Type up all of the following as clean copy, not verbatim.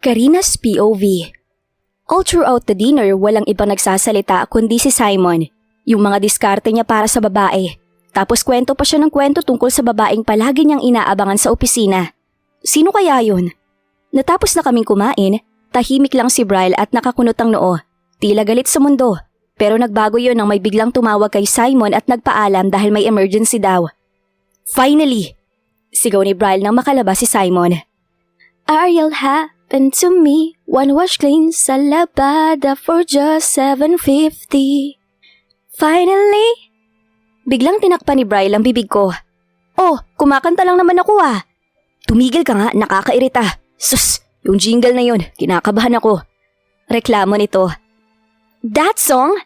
Karina's POV. All throughout the dinner, walang ibang nagsasalita kundi si Simon. Yung mga diskarte niya para sa babae. Tapos kwento pa siya ng kwento tungkol sa babaeng palagi niyang inaabangan sa opisina. Sino kaya yun? Natapos na kaming kumain, tahimik lang si Bryle at nakakunot ang noo. Tila galit sa mundo. Pero nagbago yun nang may biglang tumawag kay Simon at nagpaalam dahil may emergency daw. Finally! Sigaw ni Bryle nang makalabas si Simon. Ariel happened to me, one wash clean sa labada for just $7.50. Finally! Biglang tinakpan ni Bryle ang bibig ko. Oh, kumakanta lang naman ako ah. Tumigil ka nga, nakakairita. Sus, yung jingle na yun, kinakabahan ako. Reklamo nito. That song?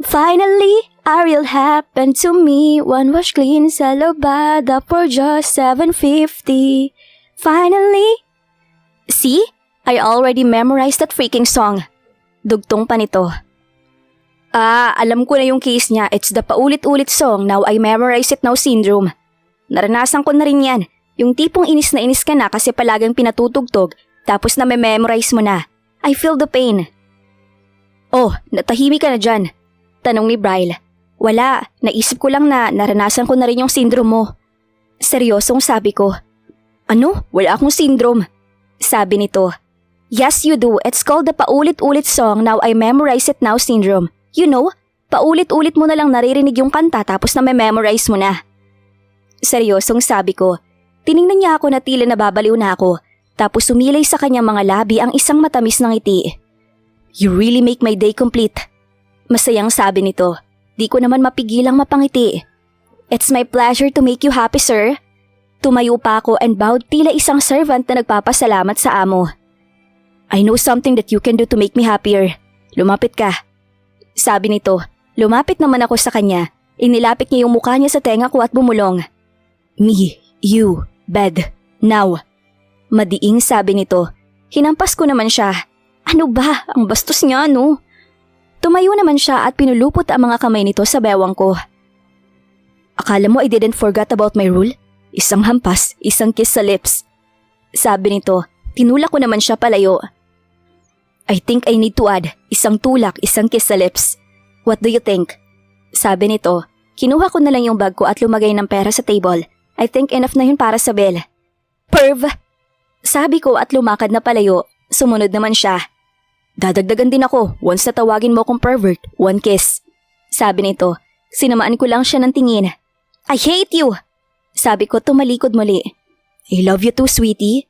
Finally, Ariel happened to me, one wash clean sa labada for just $7.50. Finally? See? I already memorized that freaking song. Dugtong pa nito. Alam ko na yung case niya. It's the paulit-ulit song, now I memorize it now syndrome. Naranasan ko na rin yan. Yung tipong inis na inis ka na kasi palagang pinatutugtog, tapos na may memorize mo na. I feel the pain. Oh, natahimik ka na dyan. Tanong ni Bryle. Wala, naisip ko lang na naranasan ko na rin yung syndrome mo. Seryosong sabi ko. Ano? Wala akong syndrome. Sabi nito. Yes you do, it's called the paulit-ulit song, now I memorize it now syndrome. You know, paulit-ulit mo na lang naririnig yung kanta tapos na may memorize mo na. Seryosong sabi ko. Tiningnan niya ako na tila nababaliw na ako, tapos sumilay sa kanyang mga labi ang isang matamis na ngiti. You really make my day complete. Masayang sabi nito. Di ko naman mapigilang mapangiti. It's my pleasure to make you happy, sir. Tumayo pa ako and bowed tila isang servant na nagpapasalamat sa amo. I know something that you can do to make me happier. Lumapit ka. Sabi nito. Lumapit naman ako sa kanya. Inilapit niya yung mukha niya sa tenga ko at bumulong. Me, you, bed, now. Madiing sabi nito. Hinampas ko naman siya. Ano ba? Ang bastos niya, no? Tumayo naman siya at pinulupot ang mga kamay nito sa bewang ko. Akala mo I didn't forget about my rule? Isang hampas, isang kiss sa lips. Sabi nito, tinulak ko naman siya palayo. I think I need to add, isang tulak, isang kiss sa lips. What do you think? Sabi nito, kinuha ko na lang yung bag ko at lumagay ng pera sa table. I think enough na yun para sa bill. Perv! Sabi ko at lumakad na palayo. Sumunod naman siya. Dadagdagan din ako, once na tawagin mo akong pervert, one kiss. Sabi nito, sinamaan ko lang siya ng tingin. I hate you! Sabi ko tumalikod muli. I love you too, sweetie.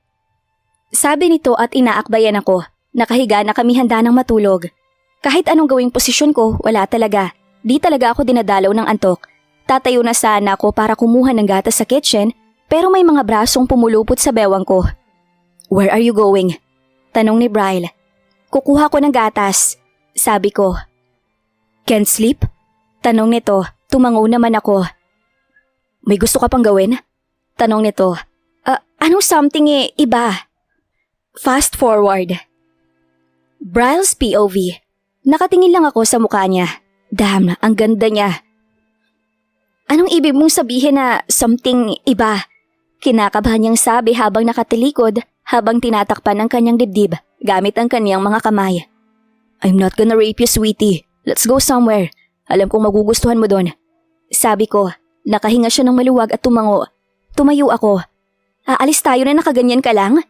Sabi nito at inaakbayan ako. Nakahiga na kami handa ng matulog. Kahit anong gawing posisyon ko, wala talaga. Di talaga ako dinadalaw ng antok. Tatayo na sana ako para kumuha ng gatas sa kitchen, pero may mga brasong pumulupot sa bewang ko. Where are you going? Tanong ni Bryle. Kukuha ko ng gatas. Sabi ko. Can't sleep? Tanong nito. Tumango naman ako. May gusto ka pang gawin? Tanong nito. Anong something iba? Fast forward. Bryle's POV. Nakatingin lang ako sa mukha niya. Damn, ang ganda niya. Anong ibig mong sabihin na something iba? Kinakabahan niyang sabi habang nakatilikod, habang tinatakpan ang kanyang dibdib gamit ang kanyang mga kamay. I'm not gonna rape you, sweetie. Let's go somewhere. Alam kong magugustuhan mo doon. Sabi ko, nakahinga siya ng maluwag at tumango. Tumayo ako. Aalis tayo na nakaganyan ka lang?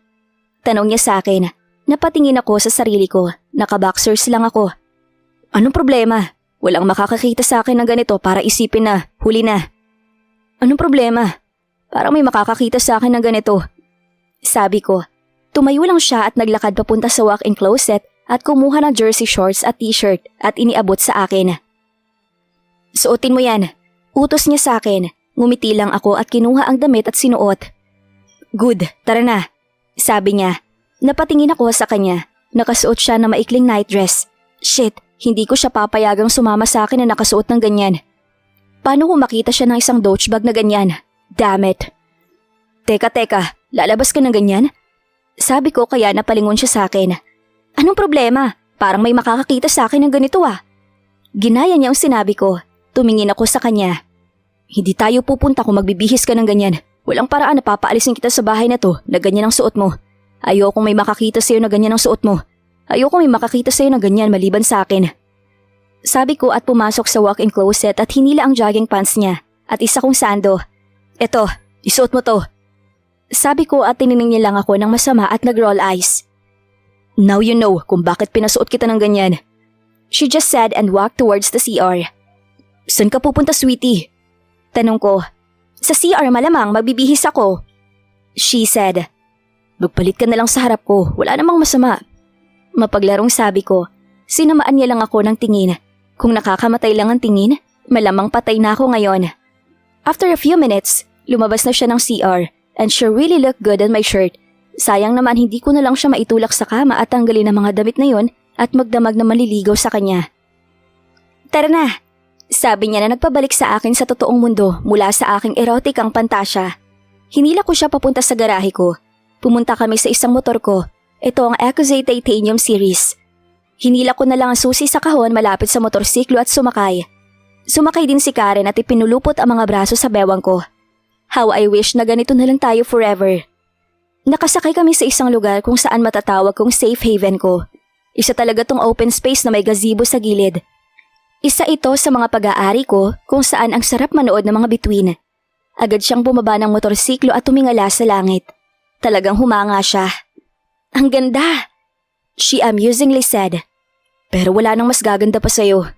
Tanong niya sa akin. Napatingin ako sa sarili ko. Nakaboxers lang ako. Anong problema? Walang makakakita sa akin ng ganito para isipin na huli na. Anong problema? Parang may makakakita sa akin ng ganito. Sabi ko. Tumayo lang siya at naglakad papunta sa walk-in closet at kumuha ng jersey shorts at t-shirt at iniabot sa akin. Suotin mo yan. Utos niya sa akin. Ngumiti lang ako at kinuha ang damit at sinuot. Good, tara na. Sabi niya. Napatingin ako sa kanya. Nakasuot siya na maikling night dress. Shit, hindi ko siya papayagang sumama sa akin na nakasuot ng ganyan. Paano kung makita siya ng isang Doge bag na ganyan? Damn it. Teka, lalabas ka ng ganyan? Sabi ko kaya napalingon siya sa akin. Anong problema? Parang may makakakita sa akin ng ganito ah. Ginaya niya ang sinabi ko. Tumingin ako sa kanya. Hindi tayo pupunta kung magbibihis ka ng ganyan. Walang paraan na papaalisin kita sa bahay na to na ganyan ang suot mo. Ayokong may makakita sa'yo na ganyan ang suot mo. Ayokong may makakita sa'yo na ganyan maliban sa akin. Sabi ko at pumasok sa walk-in closet at hinila ang jogging pants niya at isa kong sando. Eto, isuot mo to. Sabi ko at tinining niya lang ako ng masama at nag-roll eyes. Now you know kung bakit pinasuot kita ng ganyan. She just said and walked towards the CR. Saan ka pupunta, sweetie? Tanong ko. Sa CR malamang magbibihis ako. She said. Magpalit ka na lang sa harap ko, wala namang masama. Mapaglarong sabi ko. Sinamaan niya lang ako ng tingin. Kung nakakamatay lang ang tingin, malamang patay na ako ngayon. After a few minutes, lumabas na siya ng CR and she really looked good on my shirt. Sayang naman hindi ko na lang siya maitulak sa kama at tanggalin ang mga damit na yon at magdamag na maliligaw sa kanya. Tara na! Sabi niya na nagpabalik sa akin sa totoong mundo mula sa aking erotikang pantasya. Hinila ko siya papunta sa garahe ko. Pumunta kami sa isang motor ko. Ito ang Ecozay Titanium Series. Hinila ko na lang ang susi sa kahon malapit sa motorsiklo at sumakay. Sumakay din si Karen at ipinulupot ang mga braso sa bewang ko. How I wish na ganito na lang tayo forever. Nakasakay kami sa isang lugar kung saan matatawag kong safe haven ko. Isa talaga tong open space na may gazebo sa gilid. Isa ito sa mga pag-aari ko kung saan ang sarap manood ng mga bituin. Agad siyang bumaba ng motorsiklo at tumingala sa langit. Talagang humanga siya. Ang ganda! She amusingly said. Pero wala nang mas gaganda pa sa'yo.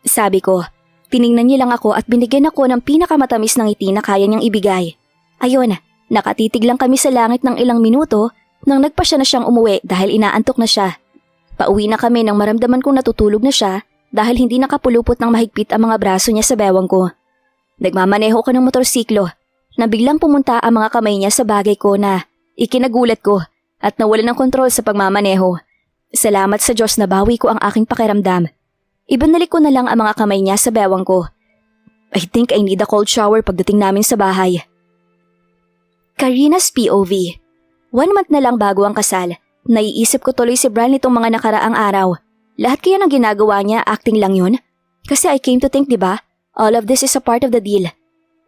Sabi ko, tiningnan niya lang ako at binigyan ako ng pinakamatamis na ngiti na kaya niyang ibigay. Ayun, nakatitig lang kami sa langit ng ilang minuto nang nagpa siya na siyang umuwi dahil inaantok na siya. Pauwi na kami nang maramdaman kong natutulog na siya dahil hindi nakapulupot ng mahigpit ang mga braso niya sa bewang ko. Nagmamaneho ko ng motorsiklo na biglang pumunta ang mga kamay niya sa bagay ko na ikinagulat ko at nawalan ng kontrol sa pagmamaneho. Salamat sa Diyos na bawi ko ang aking pakiramdam. Ibinalik ko na lang ang mga kamay niya sa bewang ko. I think I need a cold shower pagdating namin sa bahay. Karina's POV. 1 month na lang bago ang kasal. Naiisip ko tuloy si Brian nitong mga nakaraang araw. Lahat kaya ng ginagawa niya acting lang yun? Kasi I came to think, diba? All of this is a part of the deal.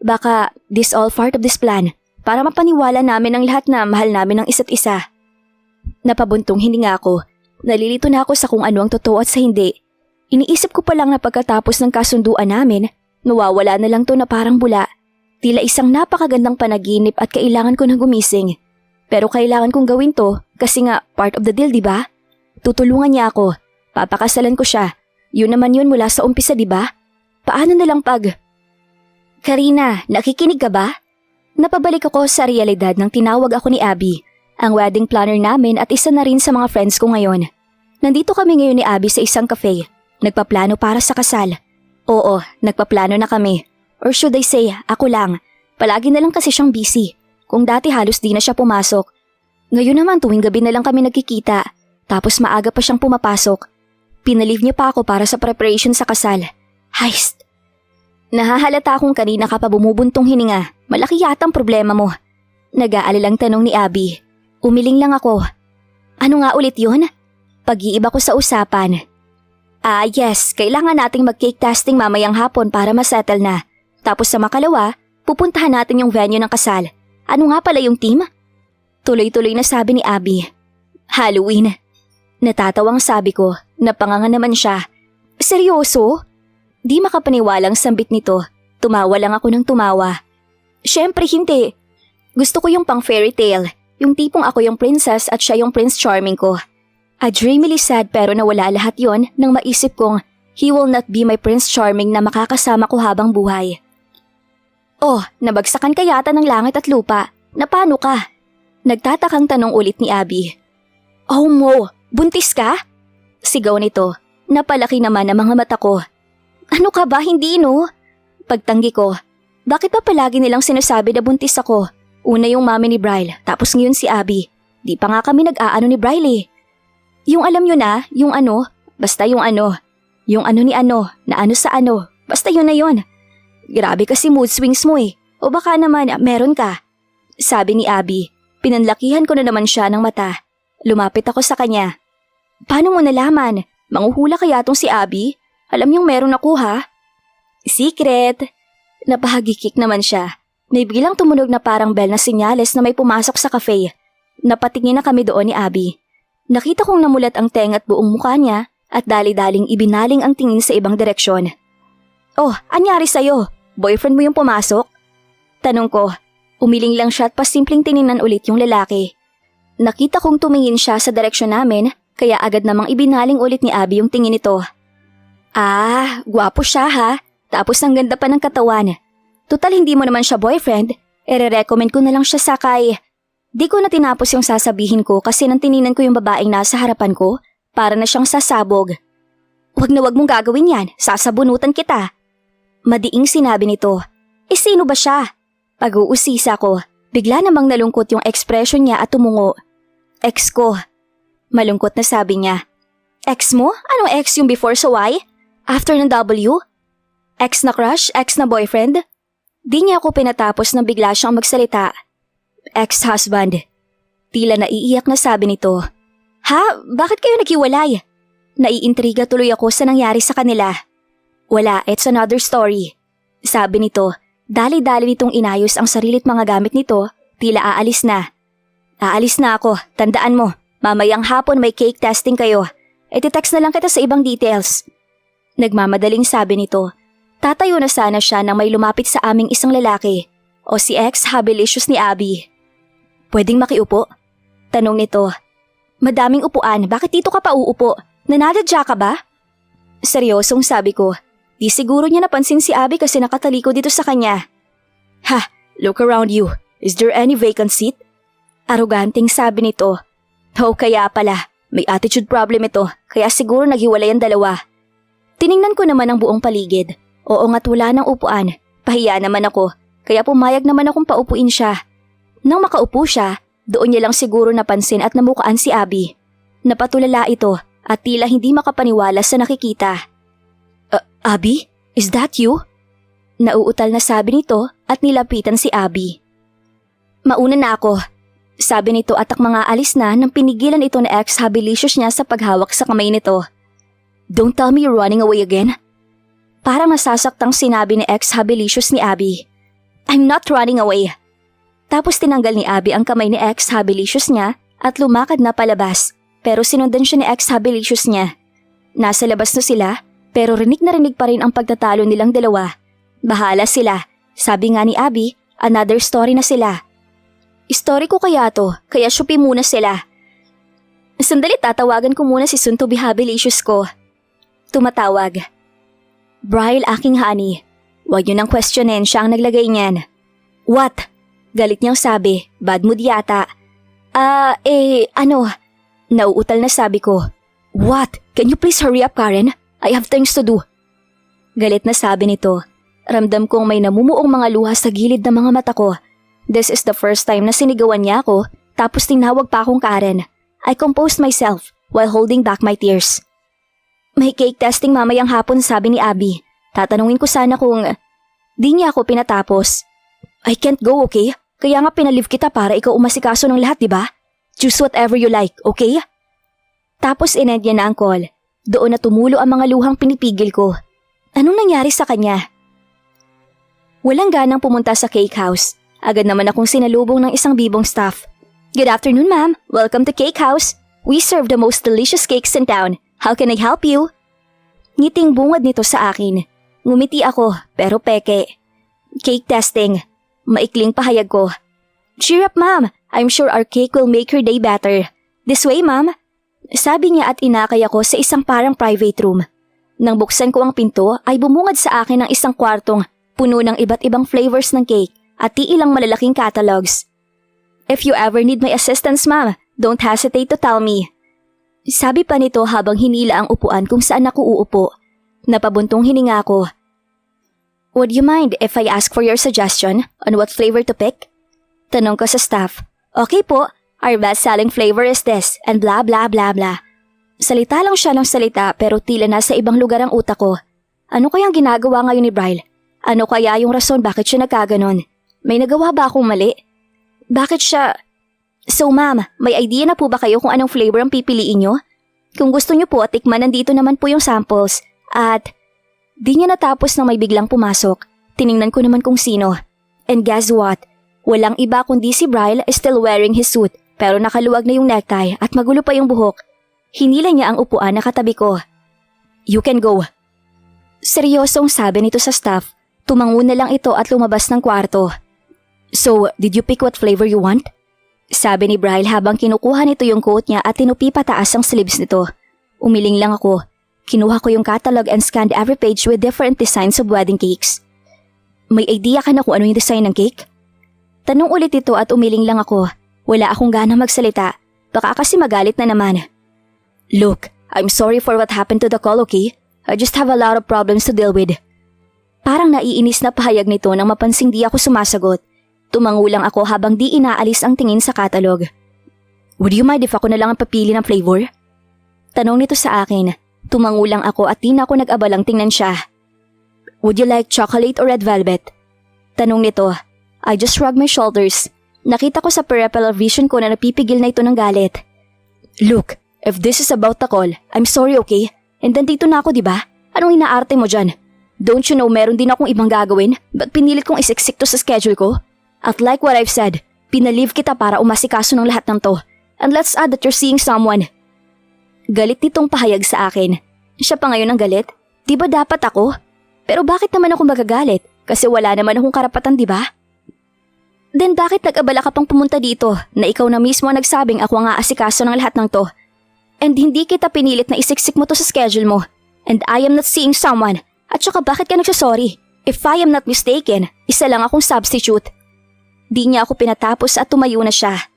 Baka this all part of this plan para mapaniwala namin ang lahat na mahal namin ang isa't isa. Napabuntong hininga ako. Nalilito na ako sa kung ano ang totoo at sa hindi. Iniisip ko pa lang na pagkatapos ng kasunduan namin, nawawala na lang to na parang bula. Tila isang napakagandang panaginip at kailangan ko nang gumising. Pero kailangan kong gawin to kasi nga part of the deal, diba? Tutulungan niya ako. Papakasalan ko siya. Yun naman yun mula sa umpisa, diba? Paano na lang pag... Karina, nakikinig ka ba? Napabalik ako sa realidad nang tinawag ako ni Abby. Ang wedding planner namin at isa na rin sa mga friends ko ngayon. Nandito kami ngayon ni Abby sa isang cafe. Nagpaplano para sa kasal. Oo, nagpaplano na kami. Or should I say, ako lang. Palagi na lang kasi siyang busy. Kung dati halos di na siya pumasok. Ngayon naman tuwing gabi na lang kami nagkikita. Tapos maaga pa siyang pumapasok. Pinalive niya pa ako para sa preparation sa kasal. Heist! Nahahalata akong kanina ka pa bumubuntong hininga. Malaki yata ang problema mo. Nag-aalilang tanong ni Abby. Umiling lang ako. Ano nga ulit yun? Pag-iiba ko sa usapan. Yes, kailangan nating mag-cake tasting mamayang hapon para masettle na. Tapos sa makalawa, pupuntahan natin yung venue ng kasal. Ano nga pala yung team? Tuloy-tuloy na sabi ni Abby. Halloween. Natatawang sabi ko, napanganga naman siya. Seryoso? Di makapaniwalang sambit nito. Tumawa lang ako ng tumawa. Syempre hindi. Gusto ko yung pang fairy tale. Yung tipong ako yung princess at siya yung Prince Charming ko. A dreamily sad pero nawala lahat yon nang maisip kong he will not be my Prince Charming na makakasama ko habang buhay. Oh, nabagsakan ka yata ng langit at lupa. Napano ka? Nagtatakang tanong ulit ni Abby. Oh mo, buntis ka? Sigaw nito. Napalaki naman ang mga mata ko. Ano ka ba, hindi no? Pagtanggi ko, bakit pa palagi nilang sinasabi na buntis ako? Una yung mami ni Bryle, tapos ngayon si Abby. Di pa nga kami nag-aano ni Bryle eh. Yung alam nyo na, yung ano, basta yung ano. Yung ano ni ano, na ano sa ano, basta yun na yun. Grabe kasi mood swings mo eh. O baka naman, meron ka. Sabi ni Abby, pinanlakihan ko na naman siya ng mata. Lumapit ako sa kanya. Paano mo nalaman? Manghuhula kaya tong si Abby? Alam niyong meron ako ha? Secret. Napahagikik naman siya. May biglang tumunog na parang bell na sinyales na may pumasok sa cafe. Napatingin na kami doon ni Abby. Nakita kong namulat ang tenga at buong mukha niya at dali-daling ibinaling ang tingin sa ibang direksyon. Oh, anyari sa'yo? Boyfriend mo yung pumasok? Tanong ko. Umiling lang siya at pasimpleng tiningnan ulit yung lalaki. Nakita kong tumingin siya sa direksyon namin kaya agad namang ibinaling ulit ni Abby yung tingin nito. Ah, gwapo siya ha. Tapos ang ganda pa ng katawan. Tutal hindi mo naman siya boyfriend. Ere-recommend ko na lang siya sa kay... Di ko na tinapos yung sasabihin ko kasi nang tininan ko yung babaeng nasa harapan ko, para na siyang sasabog. Wag na wag mong gagawin yan, sasabunutan kita. Madiing sinabi nito. Sino ba siya? Pag-uusisa ko, bigla namang nalungkot yung ekspresyon niya at tumungo. Ex ko. Malungkot na sabi niya. Ex mo? Anong ex yung before sa Y? After ng W? Ex na crush? Ex na boyfriend? Di niya ako pinatapos nang bigla siyang magsalita. Ex-husband. Tila naiiyak na sabi nito. Ha? Bakit kayo naghiwalay? Naiintriga tuloy ako sa nangyari sa kanila. Wala, it's another story. Sabi nito. Dali-dali nitong inayos ang sarilit mga gamit nito, tila aalis na. Aalis na ako, tandaan mo. Mamayang hapon may cake testing kayo. Iti-text na lang kita sa ibang details. Nagmamadaling sabi nito. Tatayo na sana siya nang may lumapit sa aming isang lalaki o si ex-habilicious ni Abby. Pwedeng makiupo? Tanong nito. Madaming upuan, bakit dito ka pa uupo? Nanadadya ka ba? Seryosong sabi ko. Di siguro niya napansin si Abby kasi nakataliko dito sa kanya. Ha, look around you. Is there any vacant seat? Aroganting sabi nito. Oh, kaya pala. May attitude problem ito, kaya siguro naghiwalay ang dalawa. Tiningnan ko naman ang buong paligid. Oo nga't wala ng upuan. Pahiya naman ako, kaya pumayag naman akong paupuin siya. Nang makaupo siya, doon niya lang siguro napansin at namukaan si Abby. Napatulala ito at tila hindi makapaniwala sa nakikita. Abby? Is that you? Nauutal na sabi nito at nilapitan si Abby. Mauna na ako. Sabi nito at mga alis na nang pinigilan ito na ex-habilicious niya sa paghawak sa kamay nito. Don't tell me you're running away again. Parang nasasaktang sinabi ni ex-habilicious ni Abby. I'm not running away. Tapos tinanggal ni Abby ang kamay ni ex-habilicious niya at lumakad na palabas pero sinundan siya ni ex-habilicious niya. Nasa labas na sila. Pero rinig na rinig pa rin ang pagtatalo nilang dalawa. Bahala sila. Sabi nga ni Abby, another story na sila. Story ko kaya to, kaya syupi muna sila. Sandali tatawagan ko muna si soon-to-be habilicious ko. Tumatawag. Bryle, aking honey. Huwag niyo nang questionin, siya ang naglagay niyan. What? Galit niyang sabi, bad mood yata. Ano? Nauutal na sabi ko. What? Can you please hurry up, Karen? I have things to do. Galit na sabi nito. Ramdam kong may namumuong mga luha sa gilid ng mga mata ko. This is the first time na sinigawan niya ako, tapos tinawag pa akong Karen. I composed myself while holding back my tears. May cake testing mamayang hapon, sabi ni Abby. Tatanungin ko sana kung... Di niya ako pinatapos. I can't go, okay? Kaya nga pinalive kita para ikaw umasikaso ng lahat, diba? Choose whatever you like, okay? Tapos inend niya na ang call. Doon na tumulo ang mga luhang pinipigil ko. Anong nangyari sa kanya? Walang ganang pumunta sa cake house. Agad naman akong sinalubong ng isang bibong staff. Good afternoon, ma'am. Welcome to Cake House. We serve the most delicious cakes in town. How can I help you? Ngiting bungad nito sa akin. Ngumiti ako, pero peke. Cake testing. Maikling pahayag ko. Cheer up, ma'am. I'm sure our cake will make your day better. This way, ma'am. Sabi niya at inakay ako sa isang parang private room. Nang buksan ko ang pinto ay bumungad sa akin ang isang kwartong puno ng iba't ibang flavors ng cake at ilang malalaking catalogs. If you ever need my assistance, ma'am, don't hesitate to tell me. Sabi pa nito habang hinila ang upuan kung saan ako uupo. Napabuntong hininga ko. Would you mind if I ask for your suggestion on what flavor to pick? Tanong ko sa staff. Okay po. Our best-selling flavor is this, and blah blah blah blah. Salita lang siya ng salita pero tila nasa ibang lugar ang utak ko. Ano kayang ginagawa ngayon ni Bryle? Ano kaya yung rason bakit siya nagkaganon? May nagawa ba akong mali? Bakit siya... So ma'am, may idea na po ba kayo kung anong flavor ang pipiliin nyo? Kung gusto nyo po, tikman nandito naman po yung samples. At... Di niya natapos na may biglang pumasok. Tiningnan ko naman kung sino. And guess what? Walang iba kundi si Bryle is still wearing his suit pero nakaluwag na yung necktie at magulo pa yung buhok. Hinila niya ang upuan na katabi ko. You can go. Seryosong sabi nito sa staff. Tumango na lang ito at lumabas ng kwarto. So, did you pick what flavor you want? Sabi ni Bryle habang kinukuha nito yung coat niya at tinupi pataas ang sleeves nito. Umiling lang ako. Kinuha ko yung catalog and scanned every page with different designs of wedding cakes. May idea ka na kung ano yung design ng cake? Tanong ulit ito at umiling lang ako. Wala akong gana magsalita. Baka kasi magalit na naman. Look, I'm sorry for what happened to the call, okay? I just have a lot of problems to deal with. Parang naiinis na pahayag nito nang mapansing di ako sumasagot. Tumango lang ako habang di inaalis ang tingin sa catalog. Would you mind if ako na lang ang papili ng flavor? Tanong nito sa akin. Tumango lang ako at di na ako nag-abalang tingnan siya. Would you like chocolate or red velvet? Tanong nito. I just shrugged my shoulders. Nakita ko sa peripheral vision ko na napipigil na ito ng galit. Look, if this is about the call, I'm sorry, okay? And nandito na ako, diba? Anong inaarte mo dyan? Don't you know meron din akong ibang gagawin? Ba't pinilit kong isiksik to sa schedule ko? At like what I've said, pinalive kita para umasikaso ng lahat ng to. And let's add that you're seeing someone. Galit nitong pahayag sa akin. Siya pa ngayon ang galit? Di ba dapat ako? Pero bakit naman ako magagalit? Kasi wala naman akong karapatan, di ba? Then bakit nag-abala ka pang pumunta dito na ikaw na mismo ang nagsabing ako ang aasikaso ng lahat ng to? And hindi kita pinilit na isiksik mo to sa schedule mo. And I am not seeing someone. At saka bakit ka nagsasorry? If I am not mistaken, isa lang akong substitute. Di niya ako pinatapos at tumayo na siya.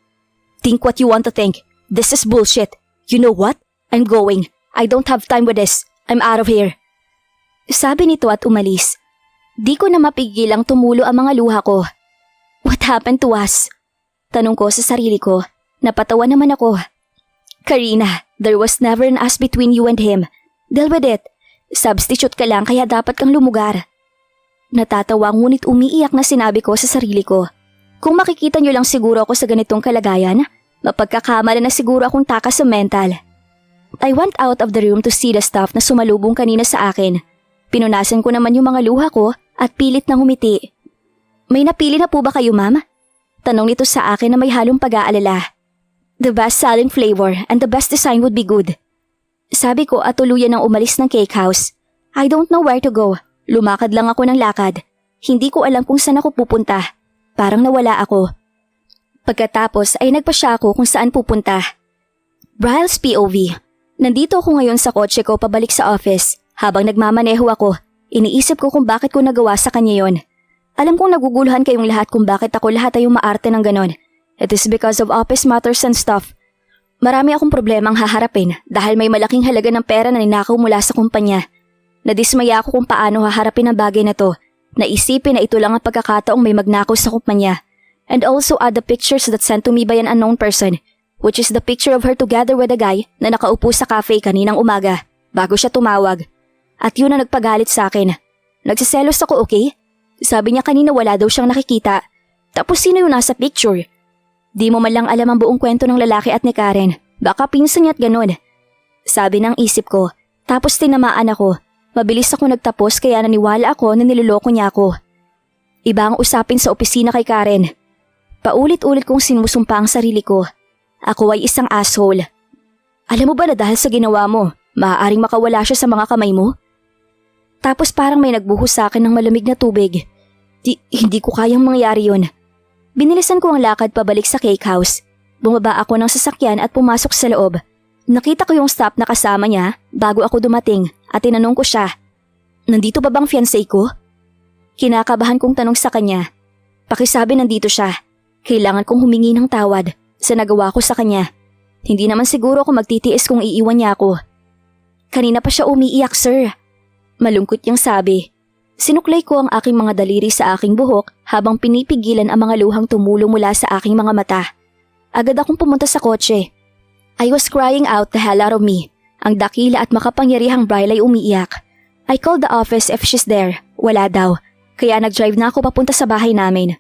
Think what you want to think. This is bullshit. You know what? I'm going. I don't have time with this. I'm out of here. Sabi nito at umalis. Di ko na mapigilang tumulo ang mga luha ko. What happened to us? Tanong ko sa sarili ko. Napatawa naman ako. Karina, there was never an us between you and him. Deal with it. Substitute ka lang kaya dapat kang lumugar. Natatawa ngunit umiiyak na sinabi ko sa sarili ko. Kung makikita niyo lang siguro ako sa ganitong kalagayan, mapagkakamala na siguro akong takas sa mental. I went out of the room to see the staff na sumalubong kanina sa akin. Pinunasan ko naman yung mga luha ko at pilit na humiti. May napili na po ba kayo, ma'am? Tanong nito sa akin na may halong pag-aalala. The best selling flavor and the best design would be good. Sabi ko at tuluyan ng umalis ng cake house. I don't know where to go. Lumakad lang ako ng lakad. Hindi ko alam kung saan ako pupunta. Parang nawala ako. Pagkatapos ay nagpa siya ako kung saan pupunta. Bryle's POV. Nandito ako ngayon sa kotse ko pabalik sa office. Habang nagmamaneho ako, iniisip ko kung bakit ko nagawa sa kanya yon. Alam kong naguguluhan kayong lahat kung bakit ako lahat ay umaarte ng ganon. It is because of office matters and stuff. Marami akong problemang haharapin dahil may malaking halaga ng pera na ninakaw mula sa kumpanya. Nadismaya ako kung paano haharapin ang bagay na to. Naisipin na ito lang ang pagkakataong may magnakaw sa kumpanya. And also add the pictures that sent to me by an unknown person, which is the picture of her together with a guy na nakaupo sa cafe kaninang umaga bago siya tumawag. At yun ang nagpagalit sa akin. Nagsiselos ako, okay? Sabi niya kanina wala daw siyang nakikita. Tapos sino yung nasa picture? Di mo man lang alam ang buong kwento ng lalaki at ni Karen. Baka pinsan niya at ganun. Sabi ng isip ko. Tapos tinamaan ako. Mabilis ako nagtapos kaya naniwala ako na niloloko niya ako. Iba ang usapin sa opisina kay Karen. Paulit-ulit kong sinusumpa ang sarili ko. Ako ay isang asshole. Alam mo ba na dahil sa ginawa mo, maaaring makawala siya sa mga kamay mo? Tapos parang may nagbuhos sa akin ng malamig na tubig. Hindi ko kayang mangyari yun. Binilisan ko ang lakad pabalik sa cake house. Bumaba ako ng sasakyan at pumasok sa loob. Nakita ko yung staff na kasama niya bago ako dumating at tinanong ko siya. Nandito ba bang fiancé ko? Kinakabahan kong tanong sa kanya. Pakisabi nandito siya. Kailangan kong humingi ng tawad sa nagawa ko sa kanya. Hindi naman siguro ako magtitiis kung iiwan niya ako. Kanina pa siya umiiyak, sir. Malungkot niyang sabi. Sinuklay ko ang aking mga daliri sa aking buhok habang pinipigilan ang mga luhang tumulong mula sa aking mga mata. Agad akong pumunta sa kotse. I was crying out the hell out of me. Ang dakila at makapangyarihang Bryle ay umiiyak. I called the office if she's there. Wala daw. Kaya nag-drive na ako papunta sa bahay namin.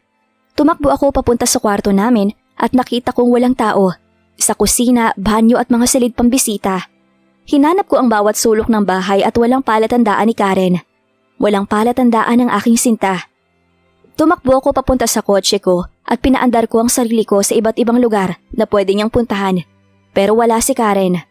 Tumakbo ako papunta sa kwarto namin at nakita kong walang tao. Sa kusina, banyo at mga silid pambisita. Hinanap ko ang bawat sulok ng bahay at walang palatandaan ni Karen. Walang palatandaan ng aking sinta. Tumakbo ako papunta sa kotse ko at pinaandar ko ang sarili ko sa iba't ibang lugar na pwede niyang puntahan. Pero wala si Karen.